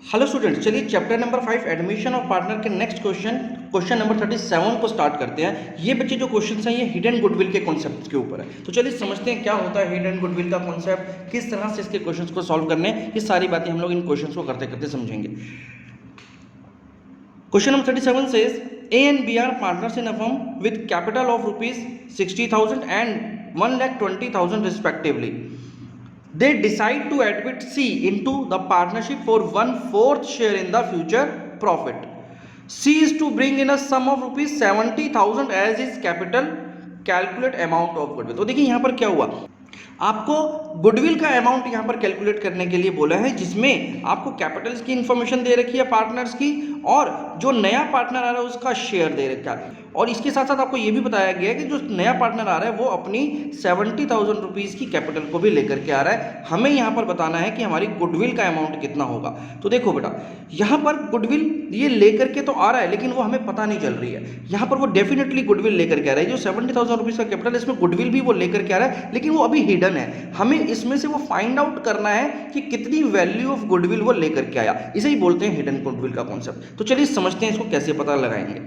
Hello students, चलिए chapter number 5 admission of partner के next question number 37 को start करते हैं। ये बच्चे जो क्वेश्चंस हैं ये हिडन गुडविल के कॉन्सेप्ट के ऊपर है। तो चलिए समझते हैं क्या होता है हिडन गुडविल का कॉन्सेप्ट, किस तरह से इसके क्वेश्चंस को सॉल्व करने, ये सारी बातें हम लोग इन क्वेश्चंस को करते करते समझेंगे। Question number 37 says A and B are partners in a firm with capital of rupees 60,000 and 1,20,000 respectively. They decide to admit C into the partnership for 1/4 share in the future profit. C is to bring in a sum of rupees 70,000 as his capital. Calculate amount of goodwill. तो देखिए यहाँ पर क्या हुआ, आपको goodwill का amount यहाँ पर कैलकुलेट करने के लिए बोला है, जिसमें आपको कैपिटल्स की इंफॉर्मेशन दे रखी है पार्टनर्स की, और जो नया पार्टनर आ रहा है उसका शेयर दे रखा है। और इसके साथ साथ आपको ये भी बताया गया है कि जो नया पार्टनर आ रहा है वो अपनी 70,000 रुपीज़ की कैपिटल को भी लेकर के आ रहा है। हमें यहाँ पर बताना है कि हमारी गुडविल का अमाउंट कितना होगा। तो देखो बेटा, यहाँ पर गुडविल ये लेकर के तो आ रहा है, लेकिन वो हमें पता नहीं चल रही है। यहाँ पर वो डेफिनेटली गुडविल लेकर के आ रहा है, जो 70,000 रुपीज़ का कैपिटल, इसमें गुडविल भी वो लेकर के आ रहा है, लेकिन वो अभी हिडन है। हमें इसमें से वो फाइंड आउट करना है कि कितनी वैल्यू ऑफ गुडविल वो लेकर के आया। इसे ही बोलते हैं हिडन गुडविल का कॉन्सेप्ट। तो चलिए समझते हैं इसको कैसे पता लगाएंगे।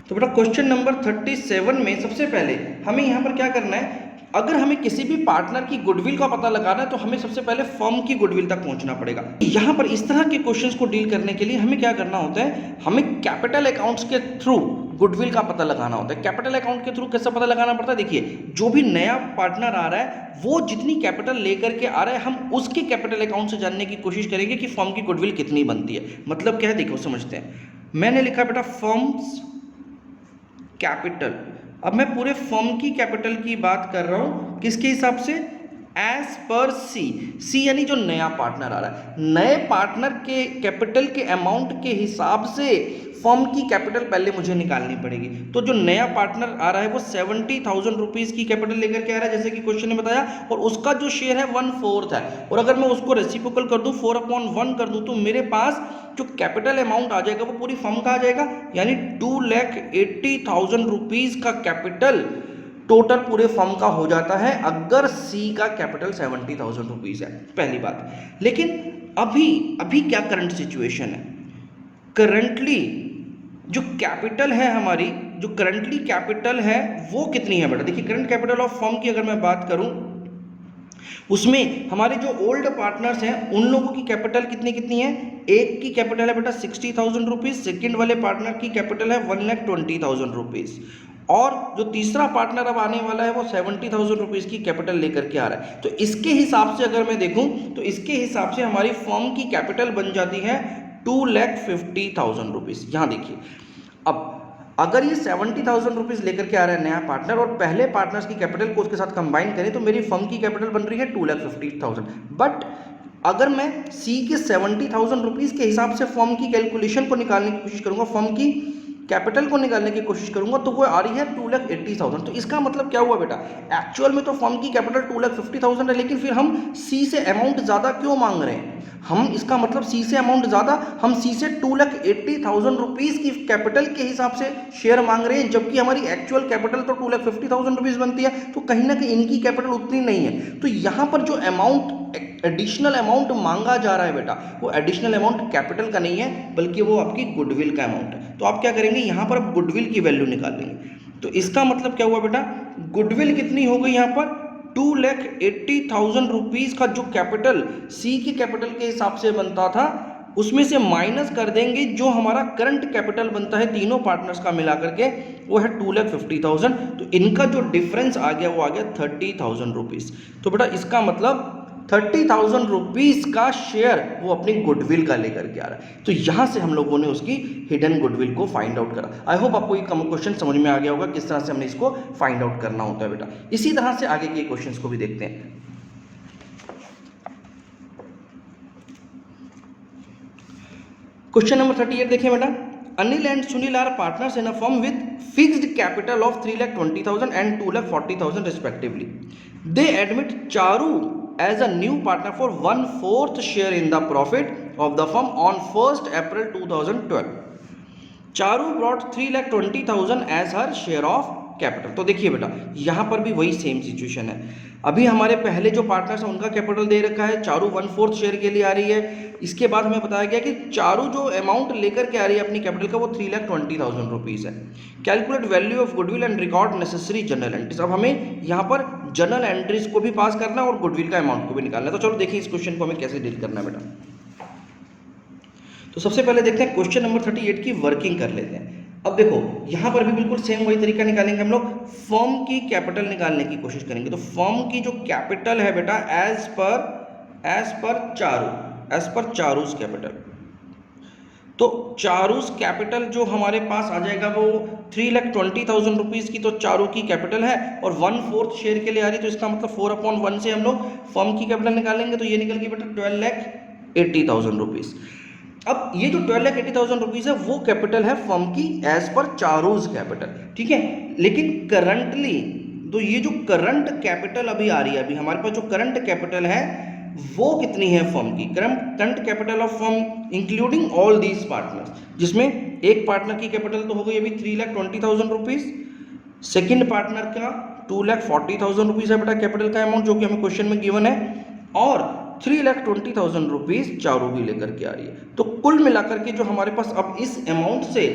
तो बेटा क्वेश्चन नंबर 37 में सबसे पहले हमें यहाँ पर क्या करना है, अगर हमें किसी भी पार्टनर की गुडविल का पता लगाना है तो हमें सबसे पहले फर्म की गुडविल तक पहुंचना पड़ेगा। यहाँ पर इस तरह के क्वेश्चंस को डील करने के लिए हमें क्या करना होता है, हमें कैपिटल अकाउंट्स के थ्रू गुडविल का पता लगाना होता है। कैपिटल अकाउंट के थ्रू कैसा पता लगाना पड़ता है, देखिए जो भी नया पार्टनर आ रहा है वो जितनी कैपिटल लेकर के आ रहा है, हम उसके कैपिटल अकाउंट से जानने की कोशिश करेंगे कि फर्म की गुडविल कितनी बनती है। मतलब क्या है, देखो समझते हैं। मैंने लिखा बेटा फर्म्स कैपिटल। अब मैं पूरे फर्म की कैपिटल की बात कर रहा हूं, किसके हिसाब से, एज पर सी यानी जो नया पार्टनर आ रहा है, नए पार्टनर के कैपिटल के अमाउंट के हिसाब से फर्म की कैपिटल पहले मुझे निकालनी पड़ेगी। तो जो नया पार्टनर आ रहा है वो 70,000 रुपीज़ की कैपिटल लेकर के आ रहा है, जैसे कि क्वेश्चन ने बताया, और उसका जो शेयर है 1/4 है। और अगर मैं उसको रेसिप्रोकल कर दूं, 4/1 कर दूं, तो मेरे पास जो कैपिटल अमाउंट आ जाएगा वो पूरी फर्म का आ जाएगा, यानी 2,80,000 रुपीज़ का कैपिटल टोटल पूरे फर्म का हो जाता है, अगर सी का कैपिटल 70,000 रुपीज़ है। पहली बात। लेकिन अभी क्या करंट सिचुएशन है, करंटली जो कैपिटल है हमारी, जो करंटली कैपिटल है वो कितनी है बेटा, देखिए करंट कैपिटल ऑफ फर्म की अगर मैं बात करूं, उसमें हमारे जो ओल्ड पार्टनर्स हैं उन लोगों की कैपिटल कितनी है, एक की कैपिटल है बेटा 60,000 रुपीज़, सेकेंड वाले पार्टनर की कैपिटल है 1,20,000 रुपीज़, और जो तीसरा पार्टनर अब आने वाला है वो 70,000 रुपीज़ की कैपिटल लेकर के आ रहा है। तो इसके हिसाब से अगर मैं देखूं तो इसके हिसाब से हमारी फर्म की कैपिटल बन जाती है 2,50,000 रुपीज़। यहाँ देखिए, अब अगर ये 70,000 रुपीज़ लेकर के आ रहा है नया पार्टनर, और पहले पार्टनर्स की कैपिटल को उसके साथ कंबाइन करें तो मेरी फर्म की कैपिटल बन रही है 2,50,000। बट अगर मैं सी के 70,000 रुपीज़ के हिसाब से फर्म की कैलकुलेशन को निकालने की कोशिश करूंगा, फर्म की कैपिटल को निकालने की कोशिश करूंगा, तो वो आ रही है 2,80,000। तो इसका मतलब क्या हुआ बेटा, एक्चुअल में तो फर्म की कैपिटल 2,50,000 है, लेकिन फिर हम सी से अमाउंट ज़्यादा क्यों मांग रहे हैं, हम इसका मतलब सी से अमाउंट ज़्यादा, हम सी से 2,80,000 रुपीज़ की कैपिटल के हिसाब से शेयर मांग रहे हैं, जबकि हमारी एक्चुअल कैपिटल तो 2,50,000 रुपीज़ बनती है। तो कहीं ना कहीं इनकी कैपिटल उतनी नहीं है। तो यहाँ पर जो अमाउंट, एडिशनल अमाउंट मांगा जा रहा है बेटा, वो एडिशनल अमाउंट कैपिटल का नहीं है, बल्कि वो आपकी गुडविल का अमाउंट है। तो आप क्या करेंगे, यहाँ पर आप गुडविल की वैल्यू निकाल लेंगे। तो इसका मतलब क्या हुआ बेटा, गुडविल कितनी हो गई यहाँ पर, 2,80,000 रुपीज़ का जो कैपिटल सी की कैपिटल के हिसाब से बनता था, उसमें से माइनस कर देंगे जो हमारा करंट कैपिटल बनता है तीनों पार्टनर्स का मिला करके, वो है 2,50,000। तो इनका जो डिफरेंस आ गया वो आ गया 30,000 रुपीज़। तो बेटा इसका मतलब 30,000 रुपीज़ का शेयर वो अपनी गुडविल का लेकर के आ रहा है। तो यहाँ से हम लोगों ने उसकी हिडन गुडविल को फाइंड आउट करा। आई होप आपको ये क्वेश्चन समझ में आ गया होगा किस तरह से हमने इसको फाइंड आउट करना होता है बेटा। इसी तरह से आगे के क्वेश्चंस को भी देखते हैं। क्वेश्चन नंबर 38 देखिए बेटा, Anil and Sunil are partners in a firm with fixed capital of 3,20,000 and 2,40,000 respectively. They admit Charu as a new partner for 1/4 share in the profit of the firm on 1st April 2012. Charu brought 3,20,000 as her share of capital. तो देखिए बेटा यहाँ पर भी वही same situation है। अभी हमारे पहले जो पार्टनर्स हैं उनका कैपिटल दे रखा है, चारू 1/4 शेयर के लिए आ रही है। इसके बाद हमें बताया गया कि चारू जो अमाउंट लेकर के आ रही है अपनी कैपिटल का वो 3,20,000 रुपीज़ है। Calculate value of goodwill and record necessary general entries. अब हमें यहाँ पर जनरल एंट्रीज को भी पास करना है और गुडविल का अमाउंट को भी निकालना है। तो चलो देखिए इस क्वेश्चन को हमें कैसे डील करना है बेटा। तो सबसे पहले देखते हैं क्वेश्चन नंबर 38 की वर्किंग कर लेते हैं। अब देखो यहाँ पर भी बिल्कुल सेम वही तरीका निकालेंगे हम लोग, फर्म की कैपिटल निकालने की कोशिश करेंगे। तो फर्म की जो कैपिटल है बेटा एज पर चारूस कैपिटल, तो चारूस कैपिटल जो हमारे पास आ जाएगा वो 3,20,000 रुपीज़ की तो चारू की कैपिटल है और 1/4 शेयर के लिए आ रही, तो इसका मतलब 4/1 से हम लोग फर्म की कैपिटल निकालेंगे। तो ये निकल गई बेटा 12,80,000 रुपीज़। अब ये जो 12,80,000 रुपीज़ है वो कैपिटल है फर्म की एज पर चारूज कैपिटल, ठीक है। लेकिन करंटली तो ये जो करंट कैपिटल अभी आ रही है, अभी हमारे पास जो करंट कैपिटल है वो कितनी है फर्म की, current capital of firm including all these partners, जिसमें एक पार्टनर की कैपिटल तो हो गई अभी 3,20,000 रुपीज़, सेकेंड पार्टनर का 2,40,000 रुपीज़ है बेटा कैपिटल का अमाउंट जो कि हमें क्वेश्चन में गिवन है, और 3,20,000 रुपीज़ चारू भी लेकर के आ रही है। तो कुल मिलाकर के जो हमारे पास अब इस अमाउंट से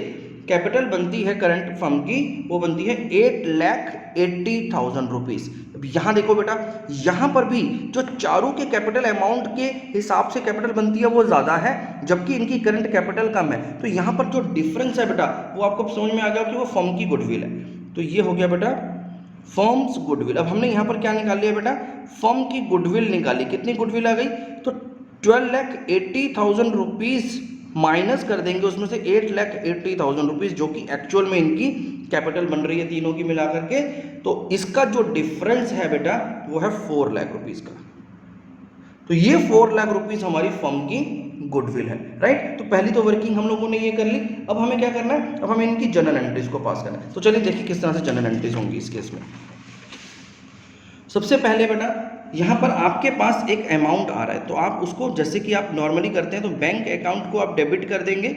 कैपिटल बनती है करंट फर्म की वो बनती है 8,80,000 रुपीज़। अब यहाँ देखो बेटा यहाँ पर भी जो चारू के कैपिटल अमाउंट के हिसाब से कैपिटल बनती है वो ज़्यादा है जबकि इनकी करंट कैपिटल कम है। तो यहाँ पर जो डिफरेंस है बेटा वो आपको समझ में आ गया कि वो फर्म की गुडविल है। तो ये हो गया बेटा फर्म्स गुडविल। अब हमने यहाँ पर क्या निकाल लिया बेटा, फर्म की गुडविल निकाली। कितनी गुडविल आ गई, तो 12,80,000 रुपीज़ माइनस कर देंगे उसमें से 8,80,000 रुपीज़ जो कि एक्चुअल में इनकी कैपिटल बन रही है तीनों की मिला करके। तो इसका जो डिफरेंस है बेटा वो है 4 लाख रुपीज़ का। तो ये 4 लाख रुपीज़ हमारी फर्म की गुडविल है, राइट। तो पहली तो वर्किंग हम लोगों ने ये कर ली। अब हमें क्या करना है, अब हमें इनकी जनरल एंट्रीज को पास करना है। तो चलिए देखिए किस तरह से जनरल एंट्रीज होंगी इस केस में। सबसे पहले बेटा यहाँ पर आपके पास एक अमाउंट आ रहा है तो आप उसको जैसे कि आप नॉर्मली करते हैं तो बैंक अकाउंट को आप डेबिट कर देंगे।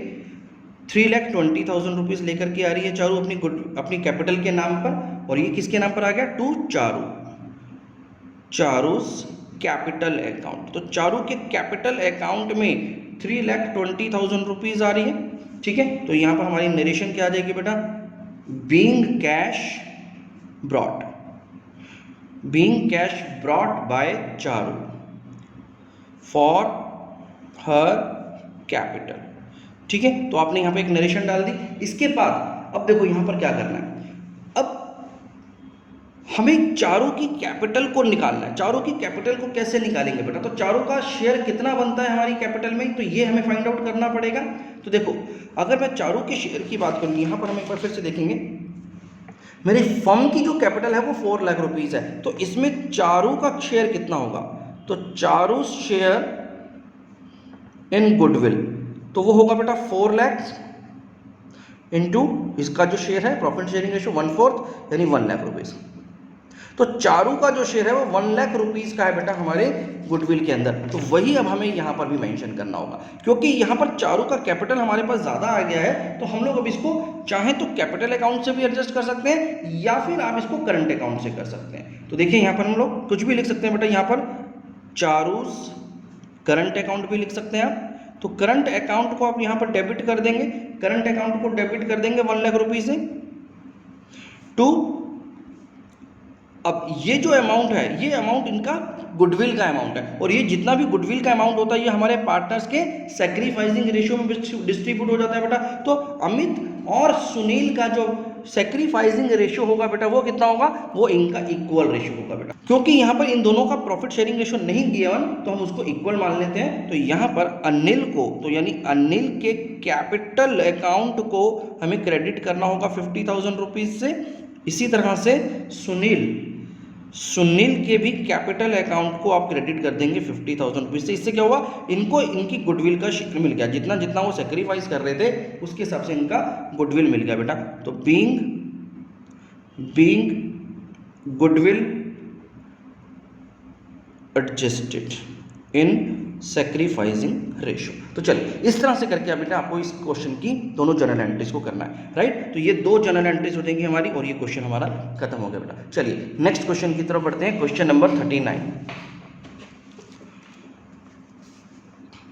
3,20,000 रुपीज़ लेकर के आ रही है चारू अपनी कैपिटल के नाम पर, और ये किसके नाम पर आ गया, टू चारूस कैपिटल अकाउंट। तो चारू के कैपिटल अकाउंट में 3,20,000 रुपीज़ आ रही है, ठीक है। तो यहाँ पर हमारी नरेशन क्या आ जाएगी बेटा, being cash brought by Charu for her capital, ठीक है। तो आपने यहाँ पे एक नरेशन डाल दी। इसके बाद अब देखो यहाँ पर क्या करना है, अब हमें चारू की कैपिटल को निकालना है। चारू की कैपिटल को कैसे निकालेंगे बेटा, तो चारू का शेयर कितना बनता है हमारी कैपिटल में, तो ये हमें फाइंड आउट करना पड़ेगा। तो देखो अगर मैं चारू के शेयर की बात करूँ, यहाँ पर हम एक बार फिर से देखेंगे, मेरी फर्म की जो कैपिटल है वो 4 लाख रुपीज़ है, तो इसमें चारू का शेयर कितना होगा, तो चारू शेयर इन गुडविल तो वो होगा बेटा 4 लाख इंटू इसका जो शेयर है प्रॉफिट शेयरिंग रेशो 1/4 यानी 1 लाख रुपीज़। तो चारू का जो शेयर है वो 1 लाख रुपीज़ का है बेटा हमारे गुडविल के अंदर। तो वही अब हमें यहाँ पर भी मेंशन करना होगा, क्योंकि यहाँ पर चारू का कैपिटल हमारे पास ज़्यादा आ गया है। तो हम लोग अब इसको चाहें तो कैपिटल अकाउंट से भी एडजस्ट कर सकते हैं या फिर आप इसको करंट अकाउंट से कर सकते हैं। तो देखिए यहाँ पर हम लोग कुछ भी लिख सकते हैं बेटा, यहाँ पर चारूस करंट अकाउंट भी लिख सकते हैं आप। तो करंट अकाउंट को आप यहाँ पर डेबिट कर देंगे, करंट अकाउंट को डेबिट कर देंगे 1 लाख रुपीज़ से टू, अब ये जो अमाउंट है ये अमाउंट इनका गुडविल का अमाउंट है, और ये जितना भी गुडविल का अमाउंट होता है ये हमारे पार्टनर्स के सैक्रिफाइसिंग रेशियो में डिस्ट्रीब्यूट हो जाता है बेटा। तो अमित और सुनील का जो सैक्रिफाइसिंग रेशियो होगा बेटा वो कितना होगा, वो इनका इक्वल रेशियो होगा बेटा। क्योंकि यहाँ पर इन दोनों का प्रॉफिट शेयरिंग रेशियो नहीं गिवन तो हम उसको इक्वल मान लेते हैं। तो यहाँ पर अनिल को, तो यानी अनिल के कैपिटल अकाउंट को हमें क्रेडिट करना होगा 50,000 रुपीज़ से। इसी तरह से सुनील के भी कैपिटल अकाउंट को आप क्रेडिट कर देंगे 50,000 रुपीज़ से। इससे क्या हुआ, इनको इनकी गुडविल का शेयर मिल गया, जितना जितना वो सेक्रीफाइस कर रहे थे उसके हिसाब से इनका गुडविल मिल गया बेटा। तो being goodwill adjusted in sacrificing ratio. तो चलिए इस तरह से करके बेटा आपको इस क्वेश्चन की दोनों जनरल एंट्रीज को करना है, राइट। तो ये दो जनरल एंट्रीज हो जाएंगी हमारी और ये क्वेश्चन हमारा खत्म हो गया बेटा। चलिए नेक्स्ट क्वेश्चन की तरफ बढ़ते हैं। Question number 39।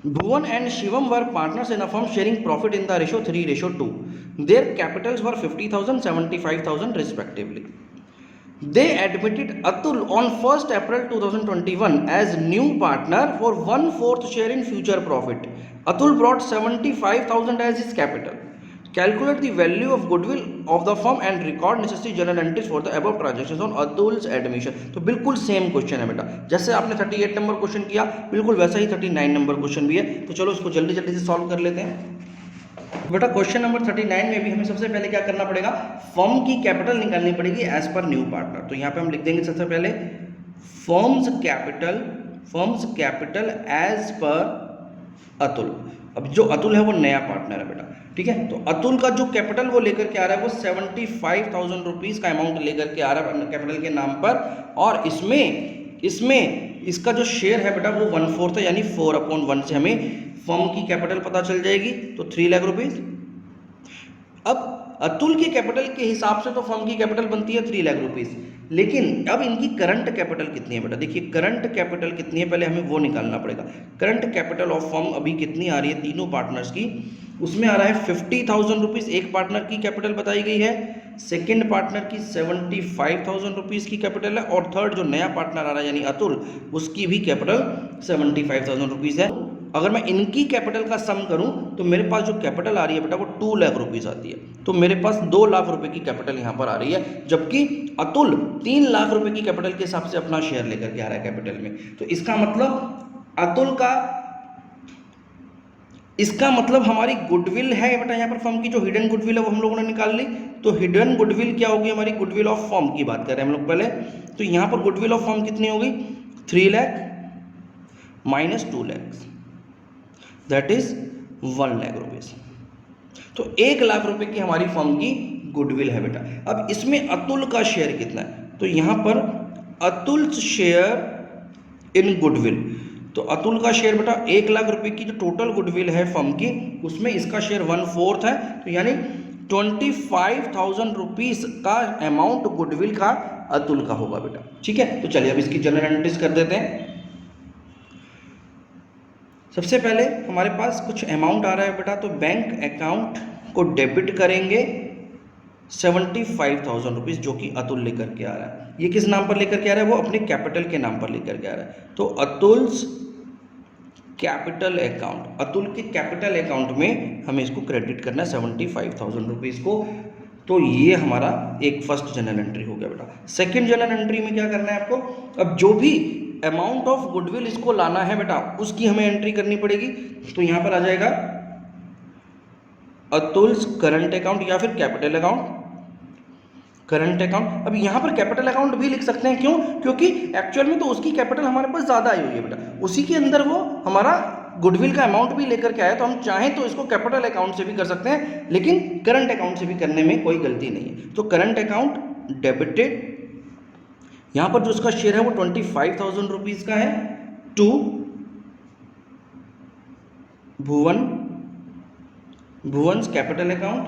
Bhuvan and Shivam were partners in a firm sharing profit in the ratio 3:2. Their capitals were 50,000, 75,000 respectively. They admitted Atul on 1st April 2021 as new partner for 1/4 share in future profit. Atul brought 75,000 as his capital. Calculate the value of goodwill of the firm and record necessary journal entries for the above transactions on Atul's admission. तो बिल्कुल same question है बेटा, जैसे आपने 38 number question किया बिल्कुल वैसा ही 39 number question भी है। तो चलो इसको जल्दी जल्दी से सॉल्व कर लेते हैं बेटा। क्वेश्चन नंबर 39 में भी हमें सबसे पहले क्या करना पड़ेगा, फर्म की कैपिटल निकालनी पड़ेगी एज पर न्यू पार्टनर। तो यहाँ पे हम लिख देंगे सबसे पहले फर्म्स कैपिटल एज पर अतुल। अब जो अतुल है वो नया पार्टनर है बेटा, ठीक है। तो अतुल का जो कैपिटल वो लेकर के आ रहा है वो 75,000 रुपीज़ का अमाउंट लेकर के आ रहा है कैपिटल के नाम पर, और इसमें इसका जो शेयर है बेटा वो 1/4 है, यानी 4/1 से हमें फर्म की कैपिटल पता चल जाएगी। तो 3 लाख रुपीज़। अब अतुल के कैपिटल के हिसाब से तो फर्म की कैपिटल बनती है 3 लाख रुपीज़, लेकिन अब इनकी करंट कैपिटल कितनी है बेटा, देखिए करंट कैपिटल कितनी है पहले हमें वो निकालना पड़ेगा। करंट कैपिटल ऑफ फर्म अभी कितनी आ रही है तीनों पार्टनर्स की, उसमें आ रहा है 50,000 रुपीज़ एक पार्टनर की कैपिटल बताई गई है, सेकेंड पार्टनर की 75,000 रुपीज़ की कैपिटल है, और थर्ड जो नया पार्टनर आ रहा है यानी अतुल उसकी भी कैपिटल 75,000 रुपीज़ है। अगर मैं इनकी कैपिटल का सम करूं तो मेरे पास जो कैपिटल आ रही है बेटा वो 2 लाख रुपीज़ आती है। तो मेरे पास 2 लाख रुपए की कैपिटल यहाँ पर आ रही है, जबकि अतुल 3 लाख रुपए की कैपिटल के हिसाब से अपना शेयर लेकर के आ रहा है कैपिटल में। तो इसका मतलब हमारी गुडविल है बेटा यहाँ पर फर्म की जो हिडन गुडविल है वो हम लोगों ने निकाल ली। तो हिडन गुडविल क्या होगी हमारी, गुडविल ऑफ फर्म की बात कर रहे हैं हम लोग पहले। तो यहाँ पर गुडविल ऑफ फर्म कितनी होगी, 3 lakh minus 2 lakh that is 1 lakh rupees. तो 1 लाख रुपए की हमारी फर्म की गुडविल है बेटा। अब इसमें अतुल का शेयर कितना है, तो यहाँ पर अतुल शेयर इन गुडविल, तो अतुल का शेयर बेटा 1 लाख रुपए की जो टोटल गुडविल है फर्म की उसमें इसका शेयर 1/4 है, तो यानी 25,000 रुपीज़ का अमाउंट गुडविल का अतुल का होगा बेटा, ठीक है। तो चलिए अब इसकी जनरल एंट्रीज कर देते हैं। सबसे पहले हमारे पास कुछ अमाउंट आ रहा है बेटा, तो बैंक अकाउंट को डेबिट करेंगे 75,000 रुपीज़ जो कि अतुल लेकर के आ रहा है। ये किस नाम पर लेकर के आ रहा है, वो अपने कैपिटल के नाम पर लेकर के आ रहा है। तो अतुल्स कैपिटल अकाउंट, अतुल के कैपिटल अकाउंट में हमें इसको क्रेडिट करना है 75,000 रुपीज़ को। तो ये हमारा एक फर्स्ट जनरल एंट्री हो गया बेटा। सेकेंड जनरल एंट्री में क्या करना है आपको, अब जो भी अमाउंट ऑफ गुडविल इसको लाना है बेटा उसकी हमें एंट्री करनी पड़ेगी। तो यहाँ पर आ जाएगा अतुल्स करंट अकाउंट या फिर कैपिटल अकाउंट, करंट अकाउंट। अब यहाँ पर कैपिटल अकाउंट भी लिख सकते हैं, क्यों, क्योंकि एक्चुअल में तो उसकी कैपिटल हमारे पास ज़्यादा आई हुई है बेटा, उसी के अंदर वो हमारा गुडविल का अमाउंट भी लेकर के आया। तो हम चाहें तो इसको कैपिटल अकाउंट से भी कर सकते हैं, लेकिन करंट अकाउंट से भी करने में कोई गलती नहीं है। तो करंट अकाउंट डेबिटेड, यहाँ पर जो उसका शेयर है वो 25,000 रुपीज़ का है टू भुवन्स कैपिटल अकाउंट।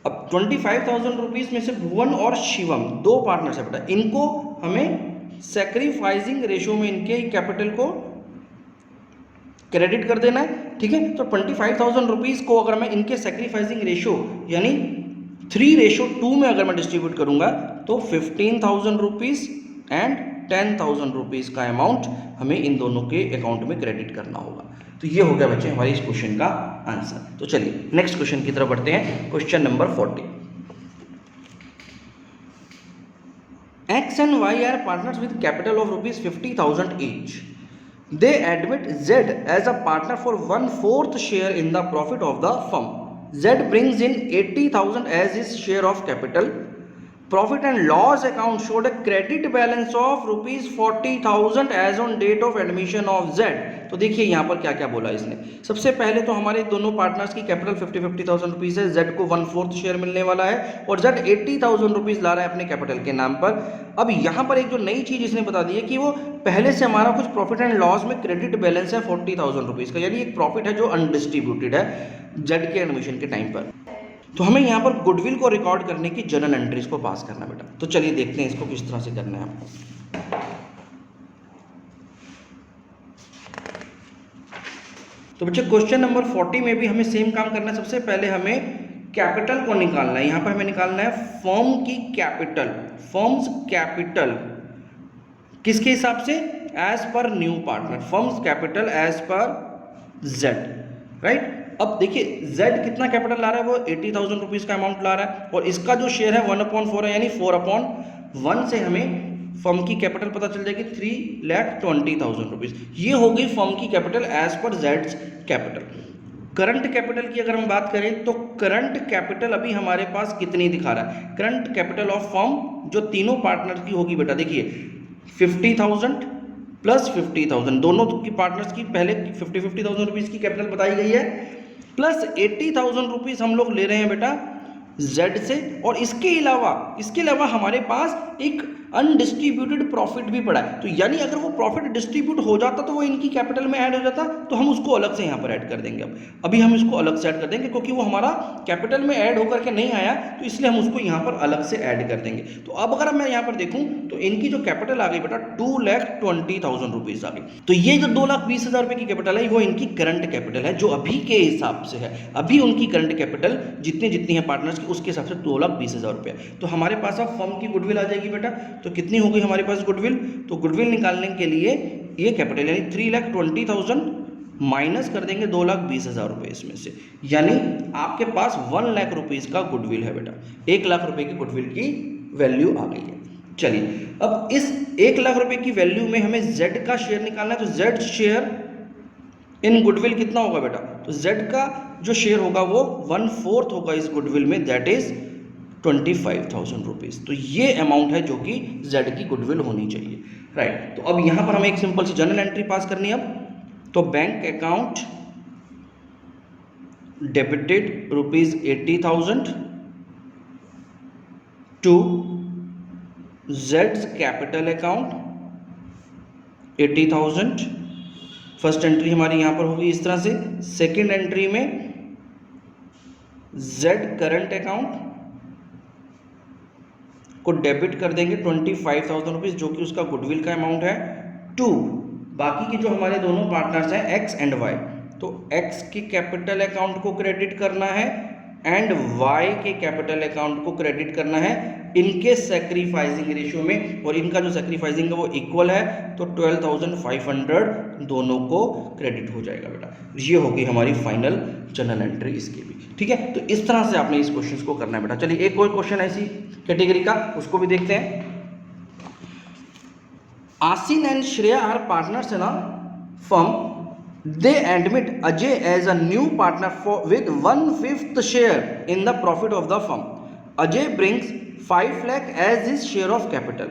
अब 25,000 रुपीज़ में से भुवन और शिवम दो पार्टनर्स है बेटा, इनको हमें सैक्रिफाइसिंग रेशो में इनके कैपिटल को क्रेडिट कर देना है, ठीक है। तो 25,000 रुपीज़ को अगर मैं इनके सैक्रिफाइसिंग रेशो यानी 3:2 में अगर मैं डिस्ट्रीब्यूट करूंगा तो 15,000 रुपीज़ एंड 10,000 रुपीज़ का अमाउंट हमें इन दोनों के अकाउंट में क्रेडिट करना होगा। तो ये हो गया बच्चे हमारे इस क्वेश्चन का आंसर। तो चलिए नेक्स्ट क्वेश्चन की तरफ बढ़ते हैं। Question number 40। X and Y are partners with capital of rupees 50,000 each. They admit Z as a partner for 1/4 share in the profit of the firm. Z brings in 80,000 as his share of capital. Profit and loss account showed a credit balance of ₹40,000 as on date of admission of Z. तो देखिए यहाँ पर क्या क्या बोला इसने। सबसे पहले तो हमारे दोनों पार्टनर्स की कैपिटल 50,000 रुपीज़ है, जेड को 1/4 शेयर मिलने वाला है और जेड 80,000 रुपीज़ ला रहा है अपने कैपिटल के नाम पर। अब यहाँ पर एक जो नई चीज़ इसने बता दी है कि वो पहले से हमारा कुछ प्रॉफिट एंड लॉस में क्रेडिट बैलेंस है 40,000 रुपीज़ का, यानी एक प्रॉफिट है जो अनडिस्ट्रीब्यूटेड है जेड के एडमिशन के टाइम पर। तो हमें यहाँ पर गुडविल को रिकॉर्ड करने की जर्नल एंट्रीज को पास करना बेटा। तो चलिए देखते हैं इसको किस तरह से करना है आपको। तो बच्चे क्वेश्चन नंबर 40 में भी हमें सेम काम करना है। सबसे पहले हमें कैपिटल को निकालना है। यहाँ पर हमें निकालना है फर्म की कैपिटल, फर्म्स कैपिटल किसके हिसाब से, as per new partner, firm's capital as per Z, right. अब देखिए Z कितना कैपिटल ला रहा है, वो 80,000 रुपीज़ का अमाउंट ला रहा है और इसका जो शेयर है 1/4 है, यानी 4/1 से हमें फर्म की कैपिटल पता चल जाएगी 3,20,000 रुपीज़। ये हो गई फर्म की कैपिटल एज पर Z's कैपिटल। करंट कैपिटल की अगर हम बात करें तो करंट कैपिटल अभी हमारे पास कितनी दिखा रहा है, करंट कैपिटल ऑफ फर्म जो तीनों पार्टनर की होगी बेटा, देखिए 50,000 प्लस 50,000, दोनों की पार्टनर्स की पहले 50,000 रुपीज़ की कैपिटल बताई गई है, प्लस 80,000 रुपीज़ हम लोग ले रहे हैं बेटा Z से। और इसके अलावा हमारे पास एक अनडिस्ट्रीब्यूटेड प्रॉफिट भी पड़ा है। तो यानी अगर वो प्रॉफिट डिस्ट्रीब्यूट हो जाता तो वो इनकी कैपिटल में ऐड हो जाता, तो हम उसको अलग से यहाँ पर ऐड कर देंगे। अभी हम इसको अलग से ऐड कर देंगे क्योंकि वो हमारा कैपिटल में ऐड होकर के नहीं आया, तो इसलिए हम उसको यहाँ पर अलग से ऐड कर देंगे। तो अब अगर मैं यहाँ पर देखूँ तो इनकी जो कैपिटल आ गई बेटा 2,20,000 रुपीज़ आ गई। तो ये जो 2,20,000 रुपये की कैपिटल है वो इनकी करंट कैपिटल है, जो अभी के हिसाब से है। अभी उनकी करंट कैपिटल जितनी है पार्टनर्स की, उसके हिसाब से 2,20,000 रुपये। तो हमारे पास अब फर्म की गुडविल आ जाएगी बेटा। तो कितनी हो गई हमारे पास गुडविल, तो गुडविल निकालने के लिए ये कैपिटल यानी 3,20,000 माइनस कर देंगे 2,20,000 रुपये इसमें से, यानी आपके पास 1 लाख रुपीज़ का गुडविल है बेटा। 1 लाख रुपए की गुडविल की वैल्यू आ गई है। चलिए अब इस 1 लाख रुपए की वैल्यू में हमें Z का शेयर निकालना है। तो Z शेयर इन गुडविल कितना होगा बेटा, तो Z का जो शेयर होगा वो 1/4 होगा इस गुडविल में, दैट इज 25,000 रुपीज़। तो ये अमाउंट है जो कि Z की गुडविल होनी चाहिए, राइट। तो अब यहाँ पर हमें एक सिंपल सी जर्नल एंट्री पास करनी है। अब तो bank account debited ₹80,000 to Z's capital account 80,000। First entry हमारी यहाँ पर होगी इस तरह से। सेकेंड एंट्री में Z करंट अकाउंट को डेबिट कर देंगे 25,000 रुपीज़, जो कि उसका गुडविल का अमाउंट है, टू बाकी के जो हमारे दोनों पार्टनर्स हैं X एंड Y, तो X के कैपिटल अकाउंट को क्रेडिट करना है एंड Y के कैपिटल अकाउंट को क्रेडिट करना है इनके सैक्रिफाइसिंग रेशियो में, और इनका जो सैक्रिफाइसिंग है वो इक्वल है, तो 12,500 दोनों को क्रेडिट हो जाएगा बेटा। ये होगी हमारी फाइनल जर्नल एंट्री इसकी भी, ठीक है। तो इस तरह से आपने इस क्वेश्चन को करना है बेटा। चलिए एक और क्वेश्चन ऐसी कैटेगरी का, उसको भी देखते हैं। Asin and Shreya are partners in a firm. They admit Ajay as a new partner with 1/5 share in the profit of the firm. Ajay brings 5 lakh as his share of capital.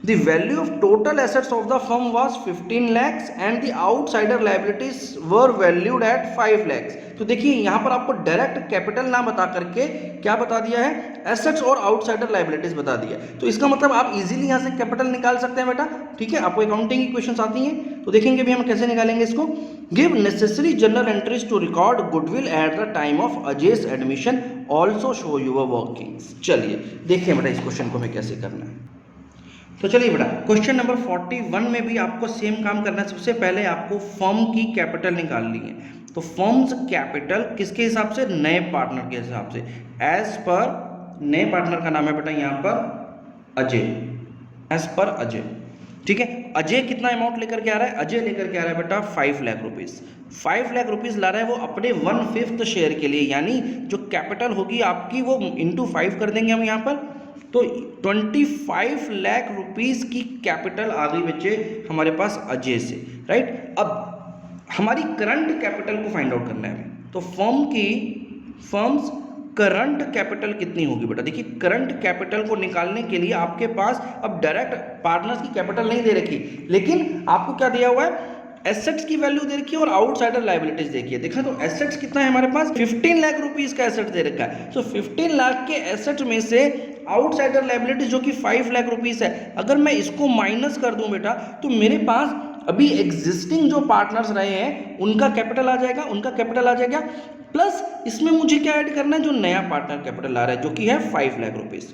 The value of total assets of the firm was 15 lakhs and the outsider liabilities were valued at 5 lakhs. तो देखिए यहाँ पर आपको direct capital ना बता करके क्या बता दिया है, एसेट्स और आउटसाइडर लाइबिलिटीज बता दिया है। तो इसका मतलब आप इजीली यहाँ से कैपिटल निकाल सकते हैं बेटा, ठीक है। आपको अकाउंटिंग की क्वेश्चंस आती हैं तो देखेंगे भी हम कैसे निकालेंगे इसको। Give necessary journal entries to record goodwill at the time of Ajay's admission, also show your workings. चलिए देखिए बेटा इस क्वेश्चन को हमें कैसे करना है। तो चलिए बेटा क्वेश्चन नंबर 41 में भी आपको सेम काम करना है। सबसे पहले आपको फर्म की कैपिटल निकालनी है। तो फर्म्स कैपिटल किसके हिसाब से, नए पार्टनर के हिसाब से, एज पर नए पार्टनर का नाम है बेटा यहाँ पर अजय, एज पर अजय, ठीक है। अजय कितना अमाउंट लेकर के आ रहा है, अजय लेकर के आ रहा है बेटा 5 लाख रुपीज़। 5 लाख रुपीज़ ला रहा है वो अपने 1/5 शेयर के लिए, यानी जो कैपिटल होगी आपकी वो इंटू 5 कर देंगे हम यहाँ पर, तो 25 लाख रुपीज़ की कैपिटल आ गई बच्चे हमारे पास अजय से, राइट। अब हमारी करंट कैपिटल को फाइंड आउट करना है हमें। तो फर्म्स करंट कैपिटल कितनी होगी बेटा। देखिए करंट कैपिटल को निकालने के लिए आपके पास अब डायरेक्ट पार्टनर्स की कैपिटल नहीं दे रखी, लेकिन आपको क्या दिया हुआ है, एसेट्स की वैल्यू दे रखी है और आउटसाइडर लायबिलिटीज देखिए। देखा तो एसेट्स कितना है हमारे पास, 15 लाख रुपीस का एसेट दे रखा है। तो 15 लाख के एसेट में से आउटसाइडर लायबिलिटीज जो कि 5 लाख रुपीस है, अगर मैं इसको माइनस कर दूं बेटा तो मेरे पास अभी एग्जिस्टिंग जो पार्टनर्स रहे हैं उनका कैपिटल आ जाएगा, प्लस इसमें मुझे क्या ऐड करना है, जो नया पार्टनर कैपिटल आ रहा है जो कि है 5 लाख रुपीस।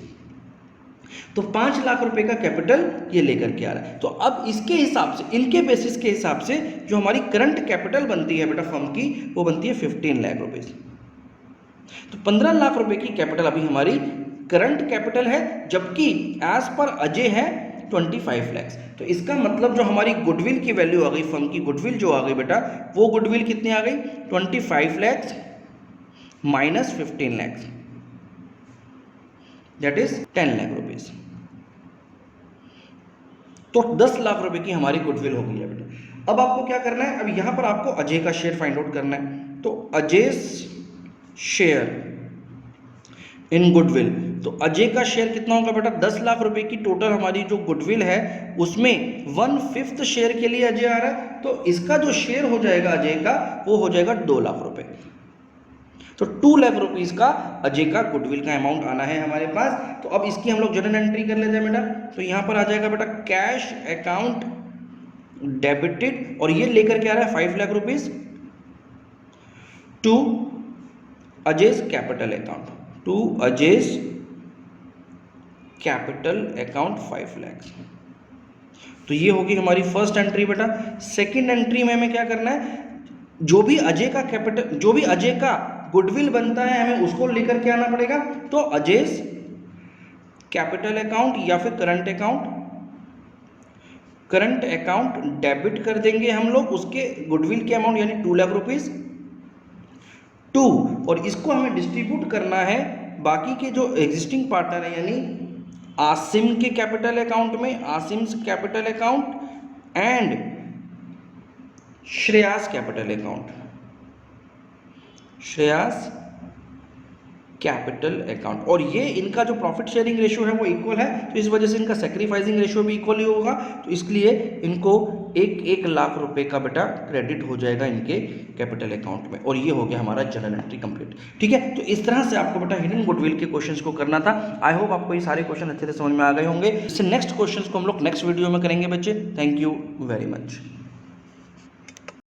तो 5 लाख रुपए का कैपिटल ये लेकर के आ रहा है। तो अब इसके हिसाब से, इनके बेसिस के हिसाब से जो हमारी करंट कैपिटल बनती है बेटा फर्म की, वो बनती है 15 लाख रुपीस। तो 15 लाख रुपए की कैपिटल अभी हमारी करंट कैपिटल है, जबकि एज पर अजय है 25 लैक्स। तो इसका मतलब जो हमारी गुडविल की वैल्यू आ गई, फर्म की गुडविल जो आ गई बेटा, वो गुडविल कितनी आ गई, 25 lakhs minus 15 lakhs, that is 10 lakh rupees. तो 10 लाख रुपए की हमारी गुडविल हो गई है बेटा। अब आपको क्या करना है, अब यहां पर आपको अजय का शेयर फाइंड आउट करना है। तो अजय शेयर इन गुडविल, तो अजय का शेयर कितना होगा बेटा, 10 लाख रुपए की टोटल हमारी जो गुडविल है उसमें 1/5 शेयर के लिए अजय आ रहा है। तो इसका जो शेयर हो जाएगा अजय का, वो हो जाएगा 2 लाख रुपए। तो 2 लाख रुपीस का अजय का गुडविल का अमाउंट आना है हमारे पास। तो अब इसकी हम लोग जर्नल एंट्री कर लेते हैं बेटा। तो यहां पर आ जाएगा बेटा कैश अकाउंट डेबिटेड, और ये लेकर के आ रहा है 5 lakh rupees to Ajay's capital account, to Ajay's capital account 5 lakh. तो ये होगी हमारी फर्स्ट एंट्री बेटा। सेकंड एंट्री में हमें क्या करना है, जो भी अजय का कैपिटल, जो भी अजय का गुडविल बनता है हमें उसको लेकर के आना पड़ेगा। तो अजय's कैपिटल अकाउंट या फिर करंट अकाउंट डेबिट कर देंगे हम लोग उसके गुडविल के अमाउंट यानी 2 लाख रुपीस टू, और इसको हमें डिस्ट्रीब्यूट करना है बाकी के जो एग्जिस्टिंग पार्टनर है यानी आसिम के कैपिटल अकाउंट में, Asim's capital account and Shreya's capital account, Shreya's capital account. और ये इनका जो प्रॉफिट शेयरिंग रेशियो है वो इक्वल है, तो इस वजह से इनका सैक्रिफाइसिंग रेशियो भी इक्वल ही होगा। तो इसलिए इनको 1 लाख रुपए का बेटा क्रेडिट हो जाएगा इनके कैपिटल अकाउंट में। और ये हो गया हमारा जर्नल एंट्री कंप्लीट। ठीक है, तो इस तरह से आपको बेटा हिडन गुडविल के क्वेश्चंस को करना था। आई होप आपको ये सारे क्वेश्चन अच्छे से समझ में आ गए होंगे। इससे नेक्स्ट क्वेश्चंस को हम लोग नेक्स्ट वीडियो में करेंगे बच्चे। Thank you very much.